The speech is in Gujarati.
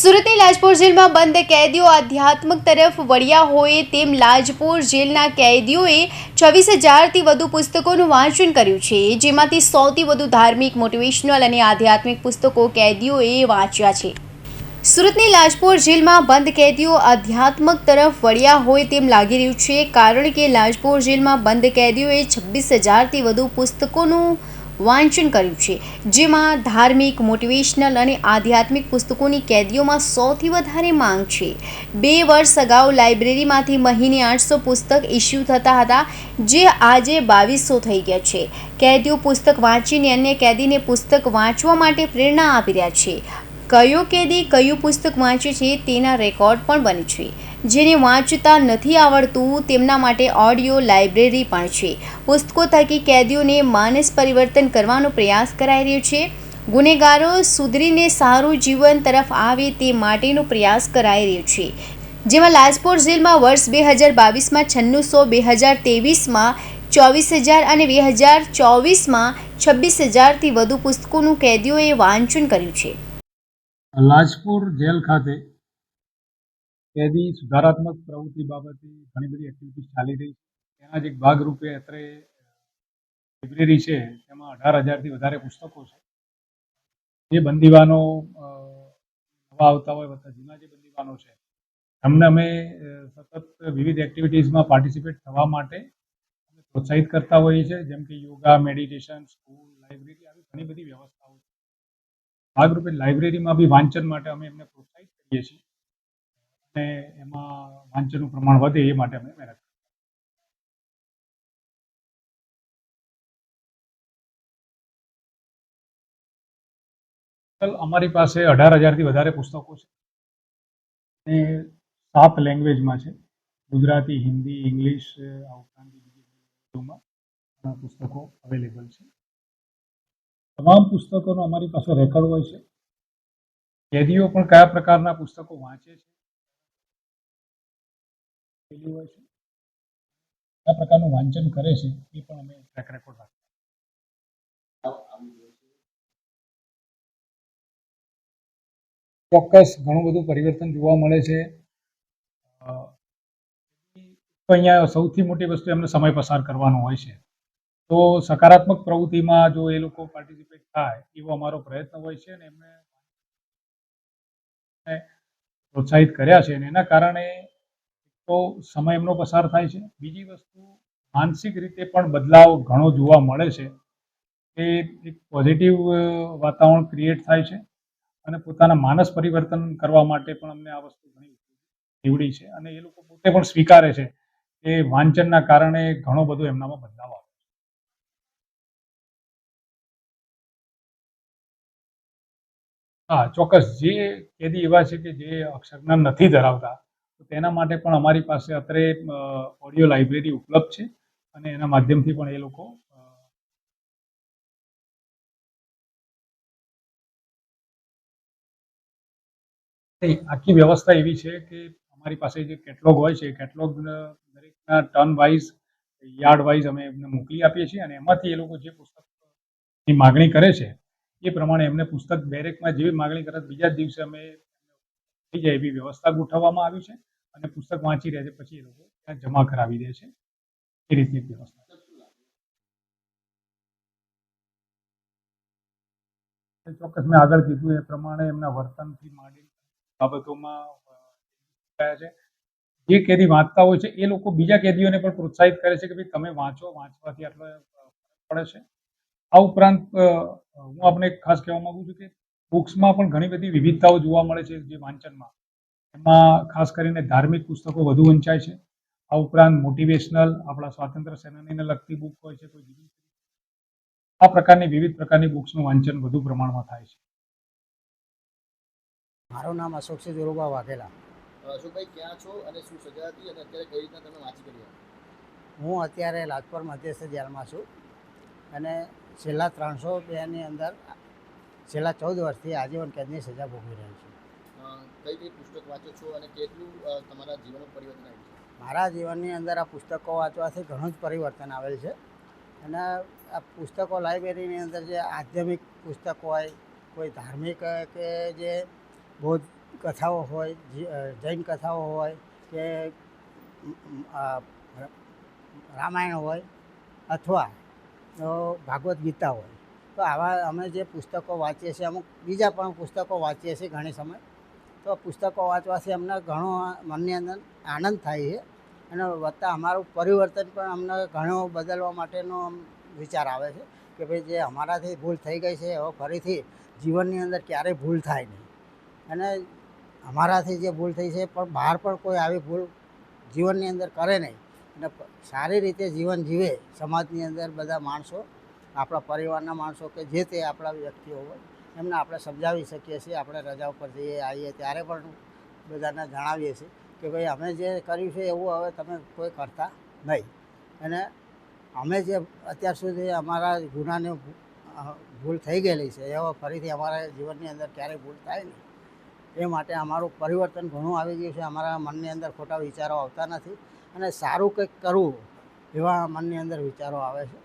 સુરતની લાજપોર જેલમાં બંધ કેદીઓ આધ્યાત્મિક તરફ વળ્યા હોય તેમ લાજપોર જેલના કેદીઓએ 26,000થી વધુ પુસ્તકોનું વાંચન કર્યું છે, જેમાંથી 100થી વધુ ધાર્મિક, મોટિવેશનલ અને આધ્યાત્મિક પુસ્તકો કેદીઓએ વાંચ્યા છે। સુરતની લાજપોર જેલમાં બંધ કેદીઓ આધ્યાત્મિક તરફ વળ્યા હોય તેમ લાગી રહ્યું છે, કારણ કે લાજપોર જેલમાં બંધ કેદીઓએ 26,000થી વધુ પુસ્તકોનું વાંચન કર્યું છે, જેમાં ધાર્મિક, મોટિવેશનલ અને આધ્યાત્મિક પુસ્તકોની કેદીઓમાં 100થી વધારે માંગ છે। 2 વર્ષ અગાઉ લાઇબ્રેરીમાંથી મહિને 800 પુસ્તક ઇસ્યુ થતા હતા, જે આજે 2200 થઈ ગયા છે। કેદીઓ પુસ્તક વાંચીને અન્ય કેદીને પુસ્તક વાંચવા માટે પ્રેરણા આપી રહ્યા છે। કયો કેદી કયું પુસ્તક વાંચે છે તેના રેકોર્ડ પણ બને છે। જેને વાંચતા નથી આવડતું તેમના માટે ઓડિયો લાઇબ્રેરી પણ છે। પુસ્તકો થકી કેદીઓને માનસ પરિવર્તન કરવાનો પ્રયાસ કરાઈ રહ્યો છે। ગુનેગારો સુધરીને સારું જીવન તરફ આવે તે માટેનો પ્રયાસ કરાઈ રહ્યો છે, જેમાં લાજપોર જેલમાં વર્ષ 2022માં 9600, 2023માં 24,000 અને 2024માં 26,000થી વધુ પુસ્તકોનું કેદીઓએ વાંચન કર્યું છે। લાજપોર જેલ ખાતે કેદી સુધારાત્મક પ્રવૃત્તિ બાબતે ઘણી બધી એક્ટિવિટીઝ ચાલી રહી છે। તેના જ એક ભાગરૂપે અત્રે લાઇબ્રેરી છે, તેમાં 18,000થી વધારે પુસ્તકો છે। જે બંદીવાનો નવા આવતા હોય વત્તા જૂના જે બંદીવાનો છે, એમને અમે સતત વિવિધ એક્ટિવિટીઝમાં પાર્ટિસિપેટ થવા માટે પ્રોત્સાહિત કરતા હોઈએ છીએ, જેમ કે યોગા, મેડિટેશન, સ્કૂલ, લાઇબ્રેરી આવી ઘણી બધી વ્યવસ્થાઓ છે। ભાગરૂપે લાઇબ્રેરીમાં બી વાંચન માટે અમે એમને પ્રોત્સાહિત કરીએ છીએ અને એમાં વાંચનનું પ્રમાણ વધે એ માટે અમે મહેનત કરીએ। અમારી પાસે 18,000થી વધારે પુસ્તકો છે અને 7 લેંગ્વેજમાં છે, ગુજરાતી, હિન્દી, ઇંગ્લિશ, આ ઉપરાંત બીજી પુસ્તકો અવેલેબલ છે। તમામ પુસ્તકોનો અમારી પાસે રેકોર્ડ હોય છે। કેદીઓ પણ કયા પ્રકારના પુસ્તકો વાંચે છે, હોય છે, કયા પ્રકારનું વાંચન કરે છે, એ પણ અમે ટ્રેક રેકોર્ડ રાખીએ। ચોક્કસ ઘણું બધું પરિવર્તન જોવા મળે છે। અહીંયા સૌથી મોટી વસ્તુ એમને સમય પસાર કરવાનો હોય છે, તો સકારાત્મક પ્રવૃત્તિમાં જો એ લોકો પાર્ટિસિપેટ થાય એવો અમારો પ્રયત્ન હોય છે અને એમને પ્રોત્સાહિત કર્યા છે અને એના કારણે તો સમય એમનો પસાર થાય છે। બીજી વસ્તુ, માનસિક રીતે પણ બદલાવ ઘણો જોવા મળે છે કે એક પોઝિટિવ વાતાવરણ ક્રિએટ થાય છે અને પોતાના માનસ પરિવર્તન કરવા માટે પણ અમને આ વસ્તુ ઘણી નીવડી છે અને એ લોકો પોતે પણ સ્વીકારે છે કે વાંચનના કારણે ઘણો બધો એમનામાં બદલાવ આવે છે। હા, ચોક્કસ જે કેદી એવા છે કે જે અક્ષરજ્ઞાન નથી ધરાવતા, તો તેના માટે પણ અમારી પાસે અત્રે ઓડિયો લાઇબ્રેરી ઉપલબ્ધ છે અને એના માધ્યમથી પણ એ લોકો આખી વ્યવસ્થા એવી છે કે અમારી પાસે જે કેટલોગ હોય છે, કેટલોગ દરેકના ટર્ન વાઇઝ, યાર્ડ વાઇઝ અમે એમને મોકલી આપીએ છીએ અને એમાંથી એ લોકો જે પુસ્તકની માગણી કરે છે એ પ્રમાણે એમને પુસ્તક બેરેકમાં જેવી માગણી કરે બીજા જ દિવસે અમે થઈ જાય એવી વ્યવસ્થા ગોઠવવામાં આવી છે અને પુસ્તક વાંચી રહે છે પછી એ લોકો ત્યાં જમા કરાવી દે છે, એ રીતની વ્યવસ્થા। ચોક્કસ મેં આગળ કીધું એ પ્રમાણે એમના વર્તનથી માંડી બાબતોમાં થયા છે। જે કેદી વાંચતા હોય છે એ લોકો બીજા કેદીઓને પણ પ્રોત્સાહિત કરે છે કે ભાઈ તમે વાંચો, વાંચવાથી આટલો પડે છે। આ ઉપરાંત હું આપને ખાસ કહેવા માંગુ છું કે બુક્સમાં પણ ઘણી બધી વિવિધતાઓ જોવા મળે છે। જે વાંચનમાં એમાં ખાસ કરીને ધાર્મિક પુસ્તકો વધુ વંચાય છે। આ ઉપરાંત મોટિવેશનલ, આપણા સ્વાતંત્ર્ય સેનાનીને લગતી બુક હોય છે, કોઈ બીજી આ પ્રકારની વિવિધ પ્રકારની બુક્સનું વાંચન વધુ પ્રમાણમાં થાય છે। મારું નામ અશોકસિંહ ધીરુભા વાઘેલા। અશોકભાઈ ક્યાં છો અને શું સજા હતી અને અત્યારે કઈ રીતના તમે વાંચી કરી? હું અત્યારે લાજપોર મધ્યસ્થ જેલમાં છું અને છેલ્લા 302ની અંદર છેલ્લા 14 વર્ષથી આજીવન કેદની સજા ભોગવી રહ્યો છું। કઈ કઈ પુસ્તક વાંચો છો અને કેટલું તમારા જીવનમાં પરિવર્તન આવ્યું છે? મારા જીવનની અંદર આ પુસ્તકો વાંચવાથી ઘણું જ પરિવર્તન આવેલ છે અને આ પુસ્તકો લાઇબ્રેરીની અંદર જે આધ્યાત્મિક પુસ્તકો હોય, કોઈ ધાર્મિક કે જે બૌદ્ધ કથાઓ હોય, જૈન કથાઓ હોય કે રામાયણ હોય અથવા તો ભાગવદ્ ગીતા હોય, તો આવા અમે જે પુસ્તકો વાંચીએ છીએ, અમુક બીજા પણ પુસ્તકો વાંચીએ છીએ ઘણી સમય. તો પુસ્તકો વાંચવાથી અમને ઘણો મનની અંદર આનંદ થાય છે અને વત્તા અમારું પરિવર્તન પણ અમને ઘણો બદલવા માટેનો વિચાર આવે છે કે ભાઈ જે અમારાથી ભૂલ થઈ ગઈ છે હવે ફરીથી જીવનની અંદર ક્યારેય ભૂલ થાય નહીં. અને અમારાથી જે ભૂલ થઈ છે પણ બહાર પણ કોઈ આવી ભૂલ જીવનની અંદર કરે નહીં અને સારી રીતે જીવન જીવે. સમાજની અંદર બધા માણસો, આપણા પરિવારના માણસો કે જે તે આપણા વ્યક્તિઓ હોય એમને આપણે સમજાવી શકીએ છીએ. આપણે રજા ઉપર જઈએ આવીએ ત્યારે પણ બધાને જણાવીએ છીએ કે ભાઈ અમે જે કર્યું છે એવું હવે તમે કોઈ કરતા નહીં. અને અમે જે અત્યાર સુધી અમારા ગુનાને ભૂલ થઈ ગયેલી છે એવો ફરીથી અમારા જીવનની અંદર ક્યારેય ભૂલ થાય નહીં. એ માટે અમારું પરિવર્તન ઘણું આવી ગયું છે. અમારા મનની અંદર ખોટા વિચારો આવતા નથી અને સારું કંઈક કરવું એવા મનની અંદર વિચારો આવે છે.